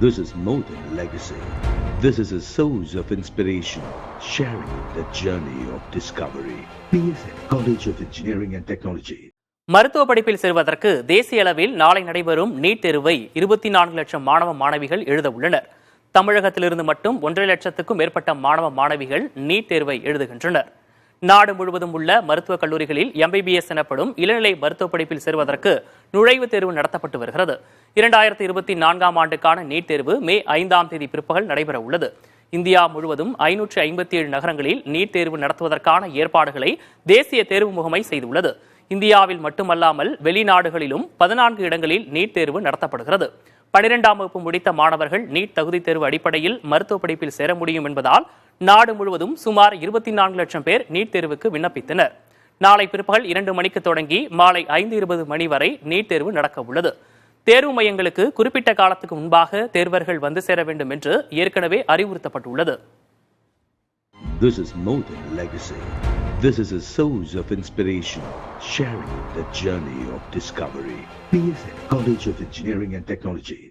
This is more than legacy. This is a source of inspiration, sharing the journey of discovery. PSN College of Engineering and Technology. மருத்துவ படிப்பில் சேர்வதற்கு தேசிய அளவில் நாளை நடைபெறும் NEET தேர்வை 24 லட்சம் மாணவ மாணவிகள் எழுத உள்ளனர். தமிழகத்திலிருந்து மட்டும் 1.5 லட்சத்துக்கும் மேற்பட்ட மாணவ மாணவிகள் நீட் தேர்வை எழுதுகின்றனர். நாடு முழுவதும் உள்ள மருத்துவக் கல்லூரிகளில் MBBS எனப்படும் இளநிலை மருத்துவ படிப்பில் சேர்வதற்கு நுழைவுத் தேர்வு நடத்தப்பட்டு வருகிறது. 2024ஆம் ஆண்டுக்கான நீட் தேர்வு மே 5ஆம் தேதி பிற்பகல் நடைபெற உள்ளது. இந்தியா முழுவதும் 557 நகரங்களில் நீட் தேர்வு நடத்துவதற்கான ஏற்பாடுகளை தேசிய தேர்வு முகமை செய்துள்ளது. இந்தியாவில் மட்டுமல்லாமல் வெளிநாடுகளிலும் 14 இடங்களில் நீட் தேர்வு நடத்தப்படுகிறது. 12ஆம் வகுப்பு முடித்த மாணவர்கள் நீட் தகுதி தேர்வு அடிப்படையில் மருத்துவ படிப்பில் சேர முடியும் என்பதால் நாடு முழுவதும் சுமார் 24 லட்சம் பேர் நீட் தேர்வுக்கு விண்ணப்பித்தனர். நாளை பிற்பகல் 2 மணிக்கு தொடங்கி மாலை 5:20 மணி வரை நீட் தேர்வு நடக்க உள்ளது. தேர்வு மையங்களுக்கு குறிப்பிட்ட காலத்துக்கு முன்பாக தேர்வர்கள் வந்து சேர வேண்டும் என்று ஏற்கனவே அறிவுறுத்தப்பட்டுள்ளது. This is more than legacy. This is a source of inspiration, sharing the journey of discovery. PSN College of Engineering and Technology.